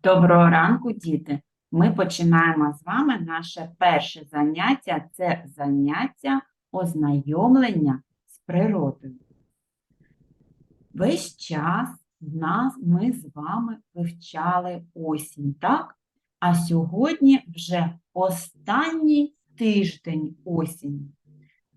Доброго ранку, діти! Ми починаємо з вами наше перше заняття. Це заняття ознайомлення з природою. Весь час ми з вами вивчали осінь, так? А сьогодні вже останній тиждень осені.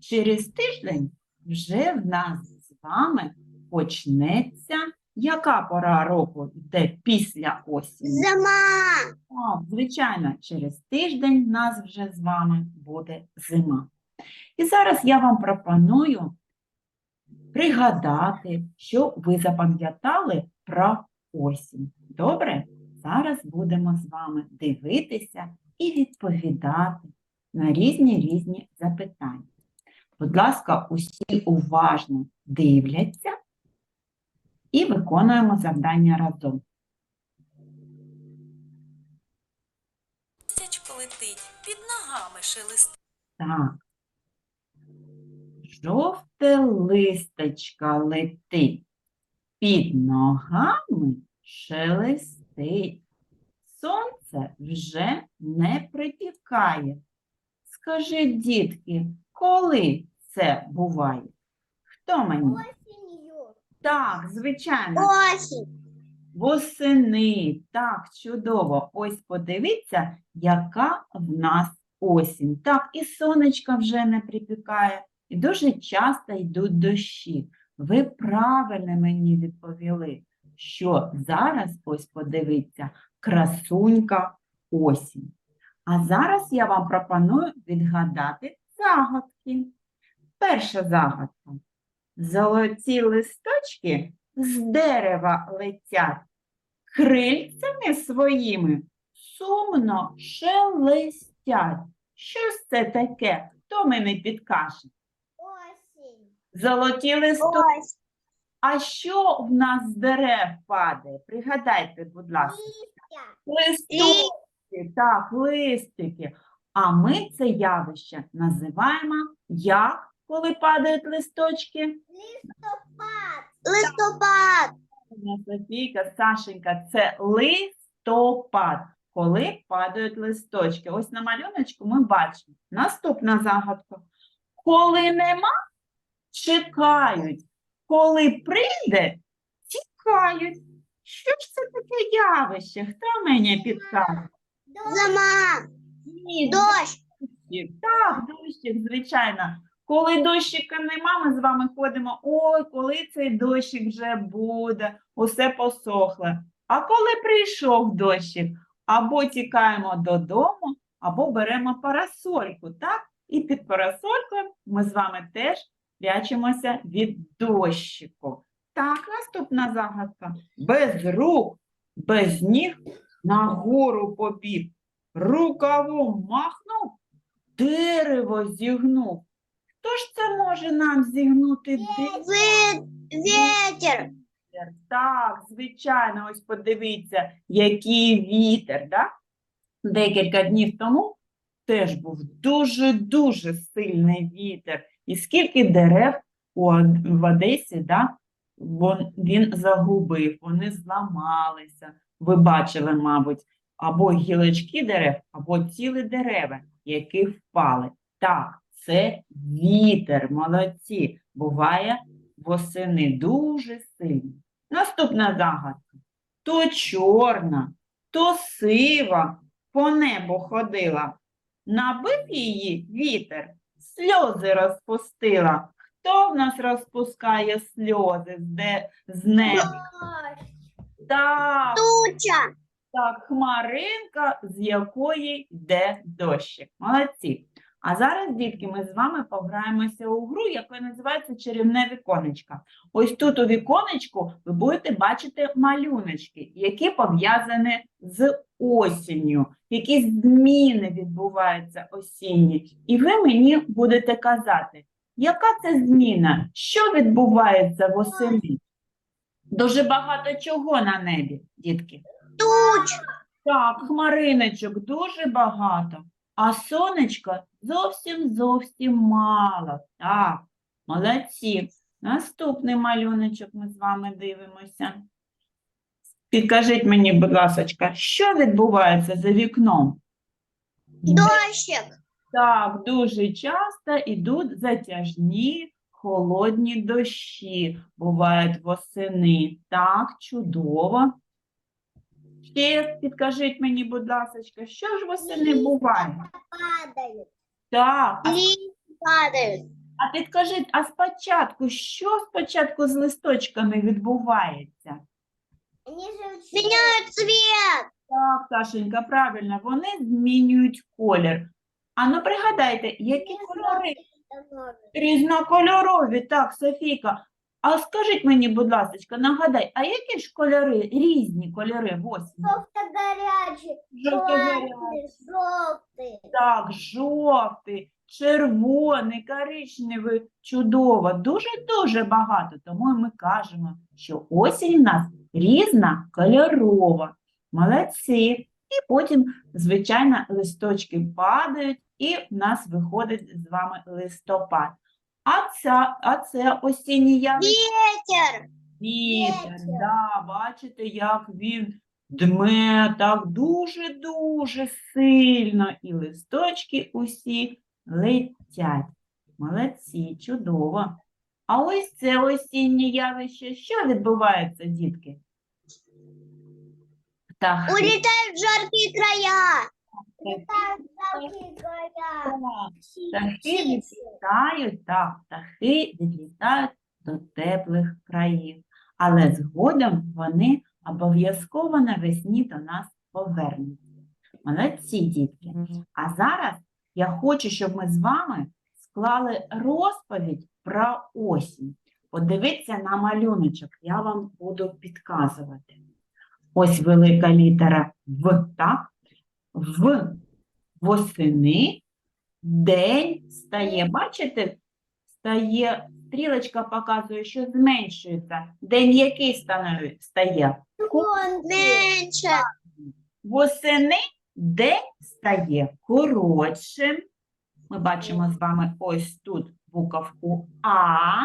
Через тиждень вже в нас з вами почнеться яка пора року йде після осені? Зима! Так, звичайно, через тиждень в нас вже з вами буде зима. І зараз я вам пропоную пригадати, що ви запам'ятали про осінь. Добре? Зараз будемо з вами дивитися і відповідати на різні запитання. Будь ласка, усі уважно дивляться і виконуємо завдання разом. Листячко летить, під ногами шелестить. Так. Жовте листочка летить, під ногами шелестить. Сонце вже не припікає. Скажіть, дітки, коли це буває? Хто мені? Осенью. Так, звичайно. Осень. Восени. Так, чудово. Ось подивіться, яка в нас осінь. Так, і сонечко вже не припікає, і дуже часто йдуть дощі. Ви правильно мені відповіли, що зараз, ось подивіться, красунька осінь. А зараз я вам пропоную відгадати загадки. Перша загадка. Золоті листочки з дерева летять, крильцями своїми сумно шелестять. Що ж це таке? Хто мені підкаже? Осень. Золоті листочки. Осень. А що в нас з дерев падає? Пригадайте, будь ласка. Листочки, так, листики. А ми це явище називаємо як, коли падають листочки? Листопад. Софійка, Сашенька, це листопад, коли падають листочки. Ось на малюночку ми бачимо. Наступна загадка. Коли нема, чекають. Коли прийде, тікають. Що ж це таке явище? Хто мені підкаже? Зима. Ні, Дощ. дощик. Так, дощик, звичайно. Коли дощика нема, ми з вами ходимо, ой, коли цей дощик вже буде, усе посохло. А коли прийшов дощик, або тікаємо додому, або беремо парасольку, так? І під парасолькою ми з вами теж прячемося від дощику. Так, наступна загадка. Без рук, без ніг нагору побіг, рукавом махнув, дерево зігнув. Хто ж це може нам зігнути Ветер. Так, звичайно, ось подивіться, який вітер, да? Декілька днів тому теж був дуже сильний вітер. І скільки дерев в Одесі, да? Він загубив, вони зламалися. Ви бачили, мабуть, або гілочки дерев, або цілі дерева, які впали. Так. Це вітер, молодці, буває восени дуже сильно. Наступна загадка. То чорна, то сива по небу ходила. Набив її вітер, сльози розпустила. Хто в нас розпускає сльози з неба? Так, Туча. так, хмаринка, з якої йде дощик. Молодці. А зараз, дітки, ми з вами пограємося у гру, яка називається «Чарівне віконечко». Ось тут у віконечку ви будете бачити малюночки, які пов'язані з осінню, якісь зміни відбуваються осінні. І ви мені будете казати, яка це зміна, що відбувається восени? Дуже багато чого на небі, дітки. Туч. Так, хмариночок дуже багато. А сонечка зовсім мало. Так, молодці. Наступний малюночок ми з вами дивимося. Підкажіть мені, будь ласка, що відбувається за вікном? Дощик. Так, дуже часто йдуть затяжні холодні дощі, бувають восени. Так, чудово. Ще підкажіть мені, будь ласка, що ж восени буває? Падают. Так, Листья падают. а підкажіть, а спочатку, що спочатку з листочками відбувається? Меняют цвет. Так, Сашенька, правильно, вони змінюють колір. А ну пригадайте, які кольори? Різнокольорові, так, Софійка. А скажіть мені, будь ласка, нагадай, а які ж кольори, різні кольори в осені? Желто-горячий. Жовто-гарячий, Желтый. так, жовтий, червоний, коричневий, чудово, дуже-дуже багато. Тому ми кажемо, що осінь у нас різнокольорова. Молодці. І потім, звичайно, листочки падають, і в нас виходить з вами листопад. А це осінній явище. Ветер. Вітер, Вітер. да, бачите, як він дме так дуже-дуже сильно, і листочки усі летять. Молодці, чудово. А ось це осіннє явище. Що відбувається, дітки? Птахи. Улетают в жаркие края. Улетают в жаркие края. Птахи відлітають, так, птахи відлітають до теплих країв. Але згодом вони обов'язково навесні до нас повернуться. Молодці, дітки. А зараз я хочу, щоб ми з вами склали розповідь про осінь. Подивіться на малюночок, я вам буду підказувати. Ось велика літера В, так? Восени день стає, бачите, стає, стрілочка показує, що зменшується. День який стає? Меньше. Восени день стає коротшим. Ми бачимо з вами ось тут буковку А.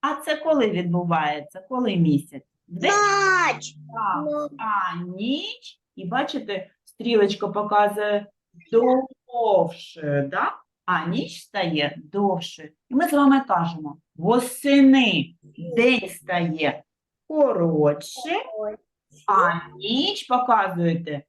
А це коли відбувається? Коли місяць? Вдень? Ночь. Так. А ніч, і бачите, стрілочка показує довше, да? А ніч стає довше. І ми з вами кажемо, восени день стає коротше, а ніч показуєте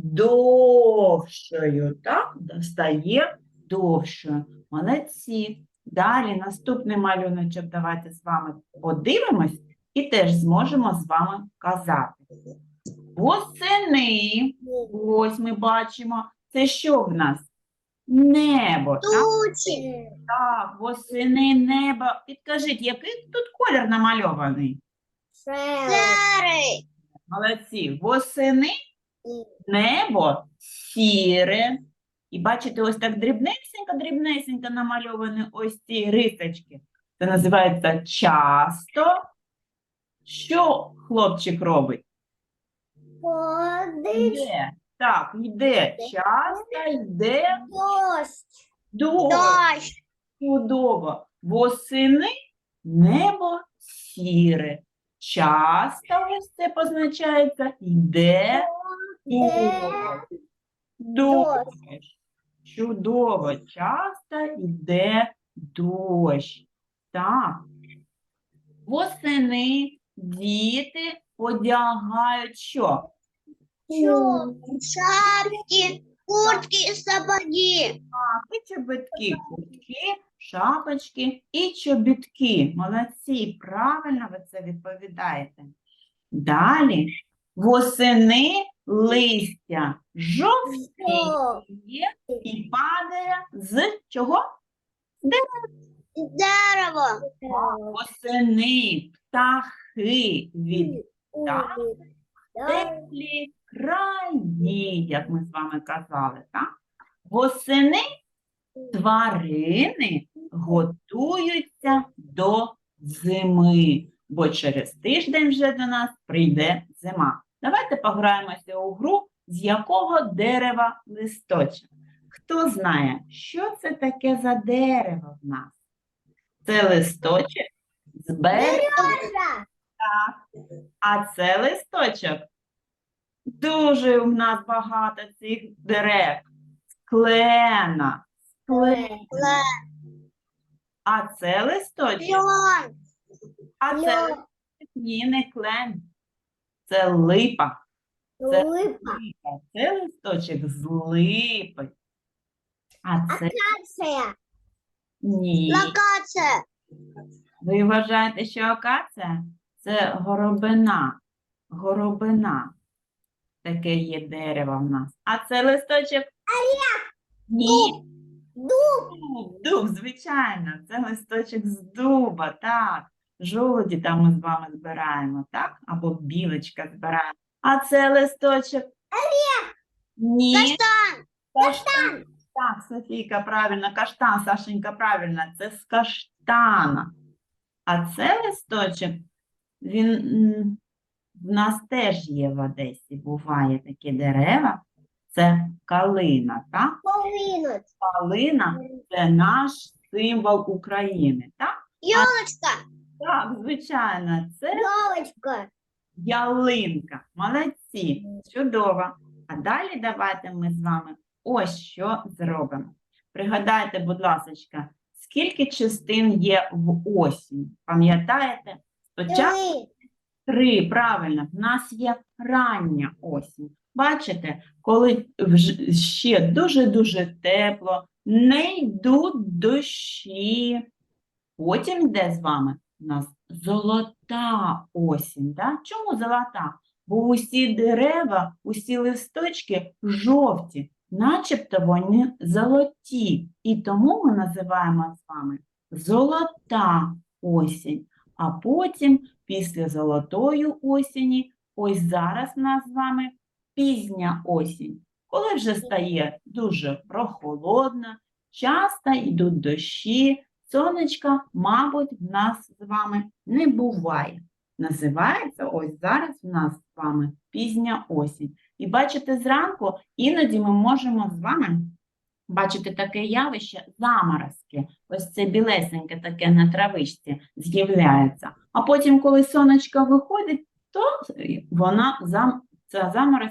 довшою, так? Стає довшою. Молодці. Далі наступний малюночок давайте з вами подивимось і теж зможемо з вами казати. Восени, ось ми бачимо, це що в нас? Небо, так? Тучи. Так, восени небо. Підкажіть, який тут колір намальований? Серый. Молодці. Восени небо сіре. І бачите, ось так дрібнесенько намальовані ось ці рисочки. Це називається часто. Що хлопчик робить? Йде. Так, йде часто, йде Дождь. дощ. Дождь. Чудово. Восени небо сіре. Часто ось це позначається йде дощ. Чудово. Часто йде дощ. Так. Восени діти одягають що? Шапки, куртки, сапоги. І чобітки, куртки, шапочки і чобітки. Молодці, правильно ви це відповідаєте. Далі, восени листя жовтіє і падає з чого? Дерево. Восени птахи від теплі краї, як ми з вами казали, так? Восени тварини готуються до зими, бо через тиждень вже до нас прийде зима. Давайте пограємося у гру, з якого дерева листочок. Хто знає, що це таке за дерево в нас? Це листочок з березової. А це листочок. Дуже у нас багато цих дерев. Склена. Склена. А це листочок. Лен. А це Лен. ні, не клен. Це липа. Це Липа. липа. Це листочок з липи. А це Акация. ні. Локация. Ви вважаєте, що акація? Це горобина. Горобина. Таке є дерево в нас. А це листочок? Ні. Дуб. Дуб, звичайно. Це листочок з дуба, так. Жолуді там ми з вами збираємо, так? Або білочка збирає. А це листочок? Ні. Каштан. Каштан. Так, Софійка, правильно. Каштан, Сашенька, правильно. Це з каштана. А це листочок, він в нас теж є в Одесі. Буває такі дерева. Це калина, так? Полинуть. Калина – це наш символ України, так? Елочка. Так, звичайно, це Елочка. ялинка. Молодці, чудово. А далі давайте ми з вами ось що зробимо. Пригадайте, будь ласка, скільки частин є в осінь? Пам'ятаєте? Спочатку 3, правильно, в нас є рання осінь. Бачите, коли ще дуже-дуже тепло, не йдуть дощі. Потім йде з вами у нас золота осінь. Да? Чому золота? Бо усі дерева, усі листочки жовті, начебто вони золоті. І тому ми називаємо з вами золота осінь. А потім, після золотої осені, ось зараз у нас з вами пізня осінь. Коли вже стає дуже прохолодно, часто йдуть дощі, сонечка, мабуть, в нас з вами не буває. Називається ось зараз в нас з вами пізня осінь. І бачите, зранку іноді ми можемо з вами бачити таке явище заморозки. Ось це білесеньке таке на травичці з'являється. А потім, коли сонечко виходить, то ця заморозь,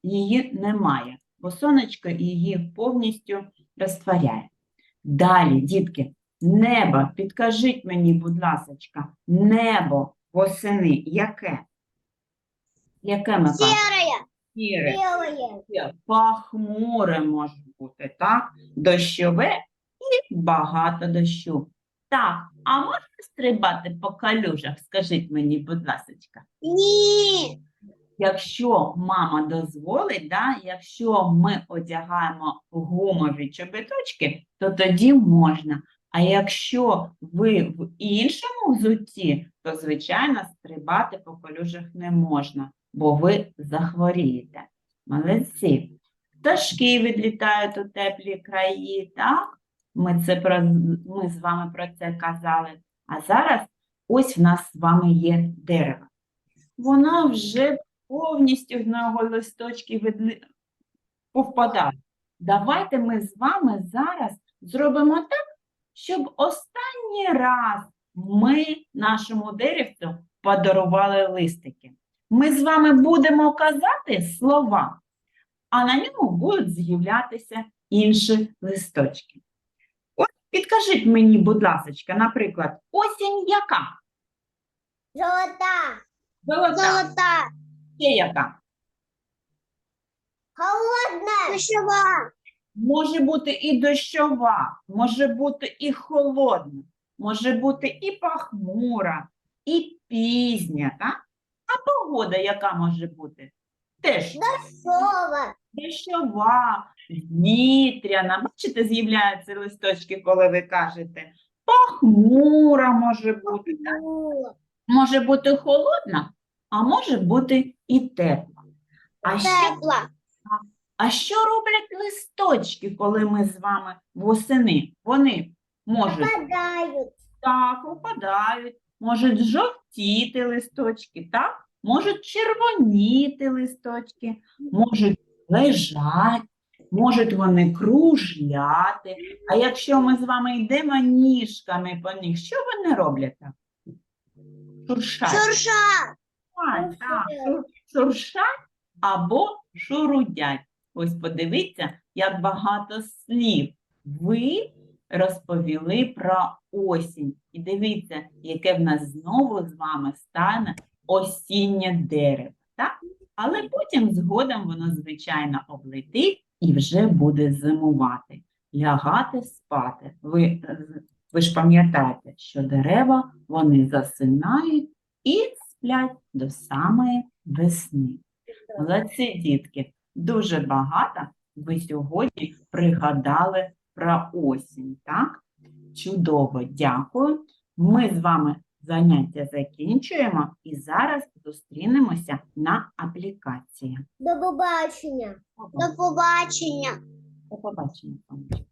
її немає, бо сонечко її повністю розтворяє. Далі, дітки, небо, підкажіть мені, будь ласка, небо восени яке? Яке ми бачимо? Серая. Сіре. Белая. Пахмуре може бути, так? Дощове і багато дощу. Так, а можна стрибати по калюжах? Скажіть мені, будь ласка. Ні. Якщо мама дозволить, да, якщо ми одягаємо гумові чобіточки, то тоді можна. А якщо ви в іншому взутті, то, звичайно, стрибати по калюжах не можна, бо ви захворієте. Молодці. Пташки відлітають у теплі краї, так? Ми з вами про це казали. А зараз ось в нас з вами є дерево. Воно вже повністю з нього листочки повпадають. Давайте ми з вами зараз зробимо так, щоб останній раз ми нашому деревцю подарували листики. Ми з вами будемо казати слова, а на ньому будуть з'являтися інші листочки. От підкажіть мені, будь ласка, наприклад, осінь яка? Золота. Золота. Золота. Ще яка? Холодная. Дождевая. Може бути і дощова, може бути і холодна, може бути і похмура, і пізня, так? А погода яка може бути? Теж Сова. дощова, вітряна. Бачите, з'являються листочки, коли ви кажете. Похмура може бути, так? Може бути холодна, а може бути і тепла. Тепла. А що роблять листочки, коли ми з вами восени? Вони можуть Попадают. так опадають, можуть жовтіти листочки, так? Можуть червоніти листочки, можуть лежати, можуть вони кружляти. А якщо ми з вами йдемо ніжками по них, що вони роблять так? Шуршать. Шурша. Так, шуршать або шурудять. Ось подивіться, як багато слів ви розповіли про осінь. І дивіться, яке в нас знову з вами стане осіннє дерево. Так? Але потім згодом воно, звичайно, облетить і вже буде зимувати. Лягати спати. Ви ж пам'ятаєте, що дерева, вони засинають і сплять до самої весни. Молодці, дітки, дуже багато ви сьогодні пригадали про осінь, так? Чудово, дякую. Ми з вами заняття закінчуємо і зараз зустрінемося на аплікації. До побачення. До побачення. До побачення, сонечко.